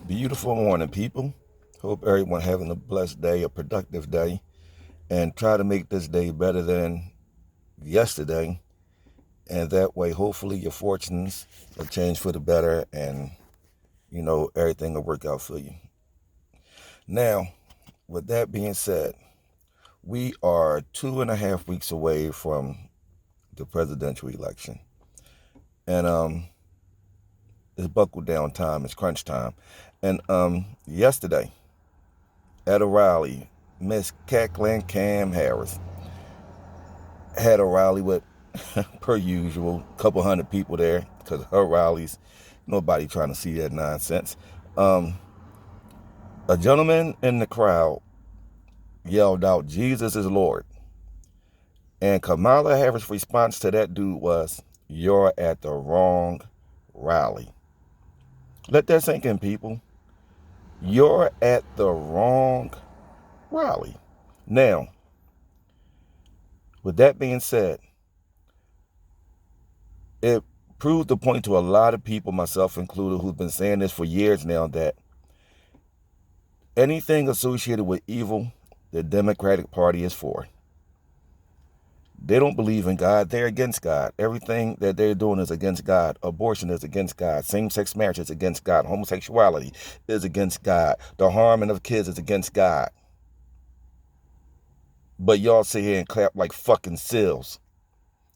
Beautiful morning, people. Hope everyone having a blessed day, a productive day, and try to make this day better than yesterday. And that way, hopefully, your fortunes will change for the better, and everything will work out for you. Now, with that being said, we are 2.5 weeks away from the presidential election, and it's buckle down time. It's crunch time, and yesterday at a rally, Miss Kathleen Cam Harris had a rally with, per usual, a couple hundred people there because her rallies, nobody trying to see that nonsense. Um, a gentleman in the crowd yelled out, "Jesus is Lord." And Kamala Harris' response to that dude was, "You're at the wrong rally." Let that sink in, people. You're at the wrong rally. Now, with that being said, it proved the point to a lot of people, myself included, who've been saying this for years now, that anything associated with evil, the Democratic Party is for. They don't believe in God. They're against God. Everything that they're doing is against God. Abortion is against God. Same-sex marriage is against God. Homosexuality is against God. The harming of kids is against God. But y'all sit here and clap like fucking seals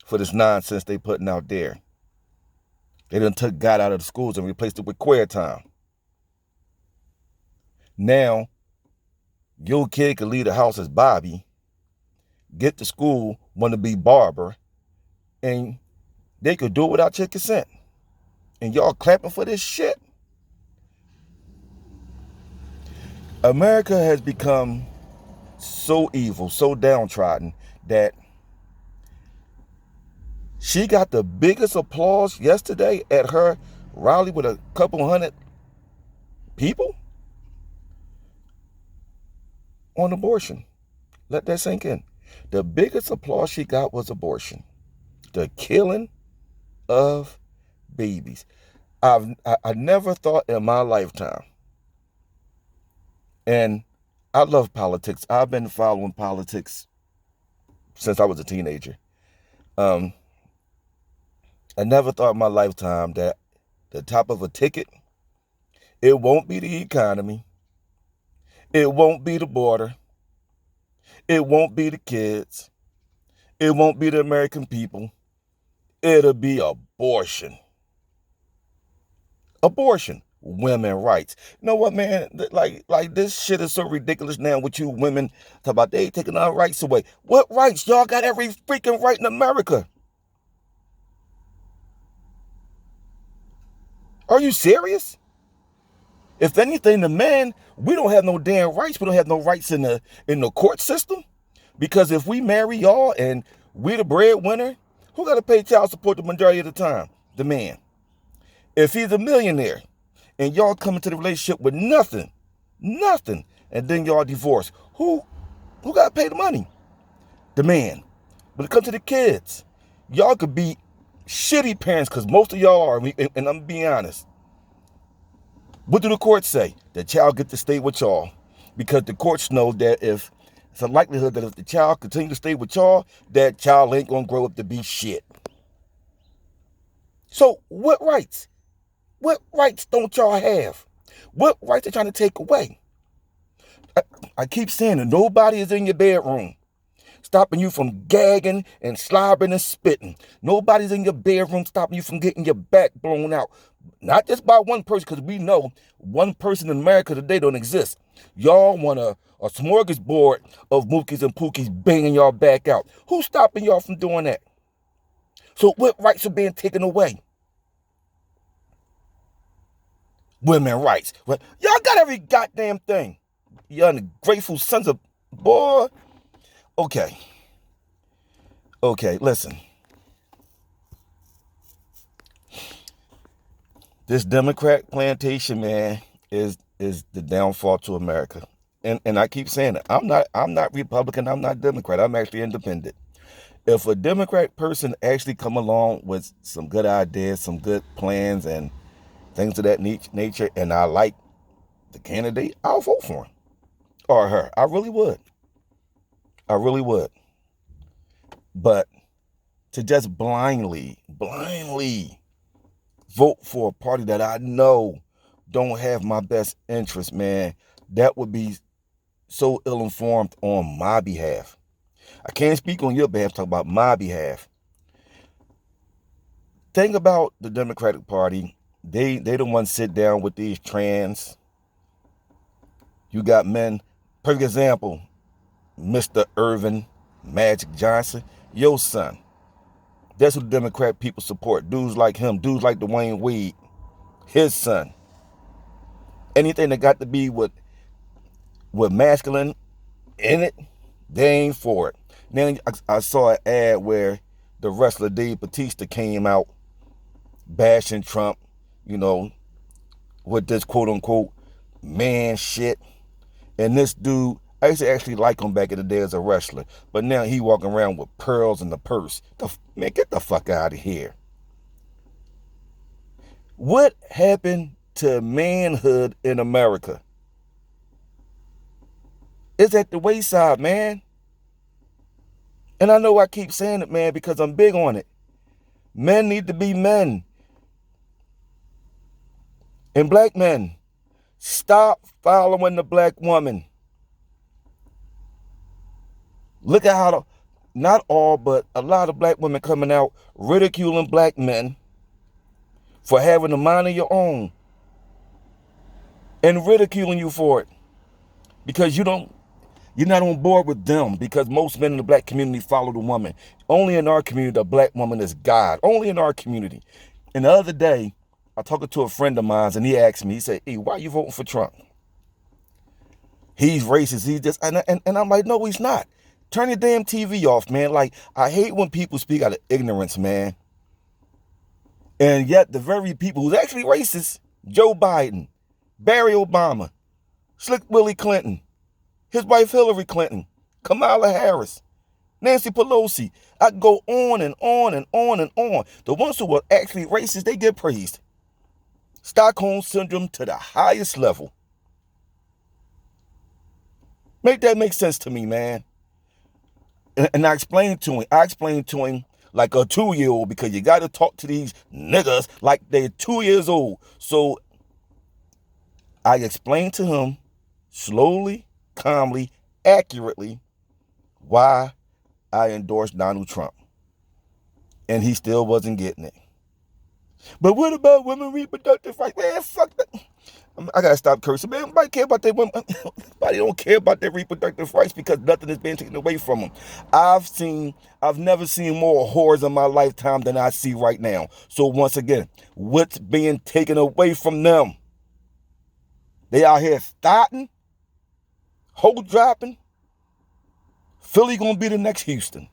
for this nonsense they putting out there. They done took God out of the schools and replaced it with queer time. Now, your kid could leave the house as Bobby, get to school, want to be Barbara, and they could do it without your consent. And y'all clapping for this shit? America has become so evil, so downtrodden, that she got the biggest applause yesterday at her rally with a couple hundred people on abortion. Let that sink in. The biggest applause she got was abortion. The killing of babies. I never thought in my lifetime, and I love politics. I've been following politics since I was a teenager. I never thought in my lifetime that the top of a ticket, it won't be the economy, it won't be the border, it won't be the kids, it won't be the American people, it'll be abortion. Abortion. Women rights. You know what, man? Like this shit is so ridiculous now with you women talk about they taking our rights away. What rights? Y'all got every freaking right in America. Are you serious? If anything, the men, we don't have no damn rights. We don't have no rights in the court system. Because if we marry y'all and we the breadwinner, who got to pay child support the majority of the time? The man. If he's a millionaire and y'all come into the relationship with nothing, and then y'all divorce, who got to pay the money? The man. When it comes to the kids, y'all could be shitty parents, because most of y'all are, and I'm being honest. What do the courts say? The child get to stay with y'all, because the courts know that if it's a likelihood that if the child continue to stay with y'all, that child ain't gonna grow up to be shit. So what rights? What rights don't y'all have? What rights are trying to take away? I keep saying it. Nobody is in your bedroom stopping you from gagging and slobbering and spitting. Nobody's in your bedroom stopping you from getting your back blown out. Not just by one person, because we know one person in America today don't exist. Y'all want a smorgasbord of mookies and pookies banging y'all back out. Who's stopping y'all from doing that? So what rights are being taken away? Women rights. Well, y'all got every goddamn thing. You ungrateful sons of... Boy. Okay, listen. This Democrat plantation, man, is the downfall to America. And I keep saying it. I'm not Republican, I'm not Democrat. I'm actually independent. If a Democrat person actually come along with some good ideas, some good plans and things of that nature, and I like the candidate, I'll vote for him or her. I really would. I really would. But to just blindly vote for a party that I know don't have my best interest, man, that would be so ill-informed on my behalf. I can't speak on your behalf, talk about my behalf. Think about the Democratic Party. They the ones sit down with these trans. You got men, perfect example, Mr. Irvin Magic Johnson, your son. That's what the Democrat people support. Dudes like him, dudes like Dwayne Wade, his son. Anything that got to be with masculine in it, they ain't for it. Then I saw an ad where the wrestler Dave Bautista came out bashing Trump, with this quote unquote man shit. And this dude, I used to actually like him back in the day as a wrestler, but now he walking around with pearls in the purse. Man, get the fuck out of here. What happened to manhood in America? It's at the wayside, man. And I know I keep saying it, man, because I'm big on it. Men need to be men. And black men, stop following the black woman. Look at how, not all, but a lot of black women coming out ridiculing black men for having a mind of your own and ridiculing you for it because you're not on board with them, because most men in the black community follow the woman. Only in our community, the black woman is God. Only in our community. And the other day, I talked to a friend of mine, and he asked me, he said, "Hey, why are you voting for Trump? He's racist. He's just," and I'm like, no, he's not. Turn your damn TV off, man. Like, I hate when people speak out of ignorance, man. And yet the very people who's actually racist, Joe Biden, Barry Obama, Slick Willie Clinton, his wife Hillary Clinton, Kamala Harris, Nancy Pelosi. I go on and on and on and on. The ones who are actually racist, they get praised. Stockholm Syndrome to the highest level. Make that make sense to me, man. And I explained to him like a 2-year-old, because you got to talk to these niggas like they're 2 years old. So I explained to him slowly, calmly, accurately why I endorsed Donald Trump. And he still wasn't getting it. But what about women reproductive rights? Man, fuck that. I gotta stop cursing, man. Nobody care about their women. Nobody don't care about their reproductive rights, because nothing is being taken away from them. I've never seen more horrors in my lifetime than I see right now. So once again, what's being taken away from them? They out here starting, hoe dropping. Philly gonna be the next Houston.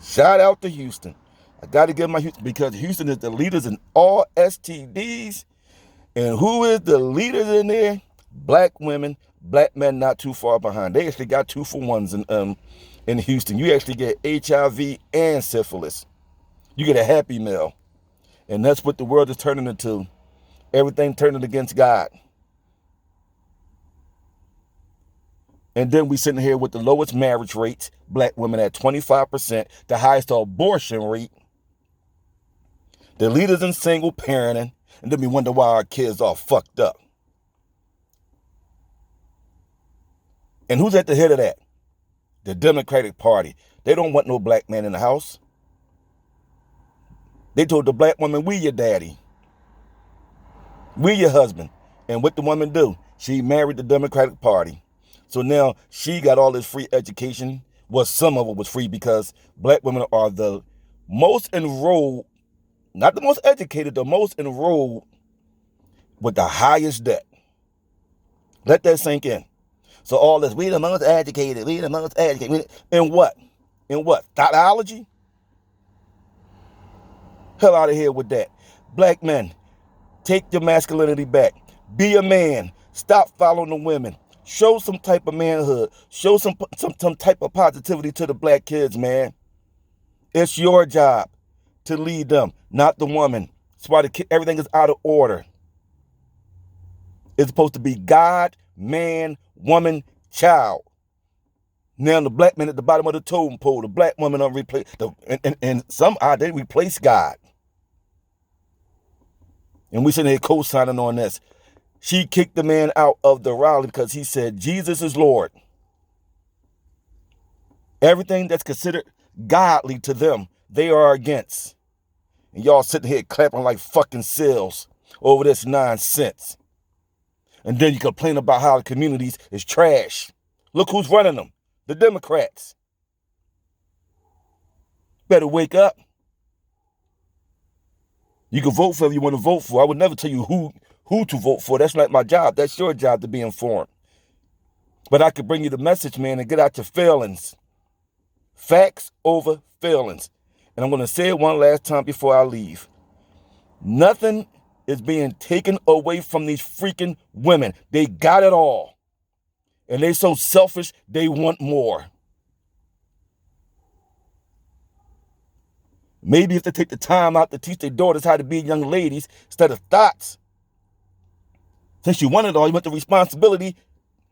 Shout out to Houston. I gotta give my Houston, because Houston is the leaders in all STDs. And who is the leaders in there? Black women, black men not too far behind. They actually got 2-for-1s in Houston. You actually get HIV and syphilis. You get a Happy Meal. And that's what the world is turning into. Everything turning against God. And then we sitting here with the lowest marriage rates, black women at 25%, the highest abortion rate, the leaders in single parenting. And then we wonder why our kids are fucked up. And who's at the head of that? The Democratic Party. They don't want no black man in the house. They told the black woman, we your daddy. We your husband. And what the woman do? She married the Democratic Party. So now she got all this free education. Well, some of it was free, because black women are the most enrolled, not the most educated, the most enrolled with the highest debt. Let that sink in. So all this, we the most educated. In what? In what? Theology? Hell out of here with that. Black men, take your masculinity back. Be a man. Stop following the women. Show some type of manhood. Show some type of positivity to the black kids, man. It's your job to lead them, not the woman. That's why everything is out of order. is supposed to be God, man, woman, child. Now the black man at the bottom of the totem pole, the black woman and somehow they replace God. And we sitting here co-signing on this. She kicked the man out of the rally because he said Jesus is Lord. Everything that's considered godly to them, they are against. And y'all sitting here clapping like fucking seals over this nonsense. And then you complain about how the communities is trash. Look who's running them. The Democrats. Better wake up. You can vote for whoever you want to vote for. I would never tell you who to vote for. That's not my job. That's your job to be informed. But I could bring you the message, man, and get out your feelings. Facts over feelings. And I'm going to say it one last time before I leave. Nothing is being taken away from these freaking women. They got it all. And they so selfish, they want more. Maybe if they take the time out to teach their daughters how to be young ladies instead of thoughts. Since you want it all, you want the responsibility,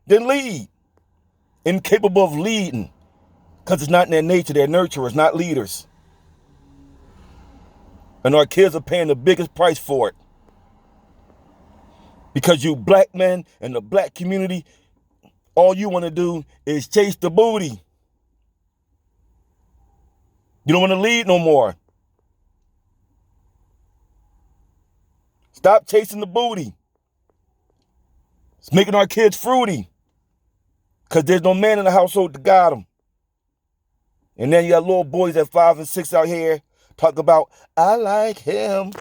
then lead. Incapable of leading. Because it's not in their nature. They're nurturers, not leaders. And our kids are paying the biggest price for it. Because you black men and the black community, all you want to do is chase the booty. You don't want to lead no more. Stop chasing the booty. It's making our kids fruity. Because there's no man in the household to guide them. And then you got little boys at 5 and 6 out here talk about, I like him.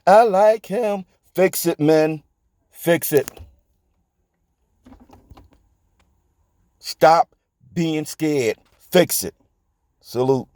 I like him. Fix it, men. Fix it. Stop being scared. Fix it. Salute.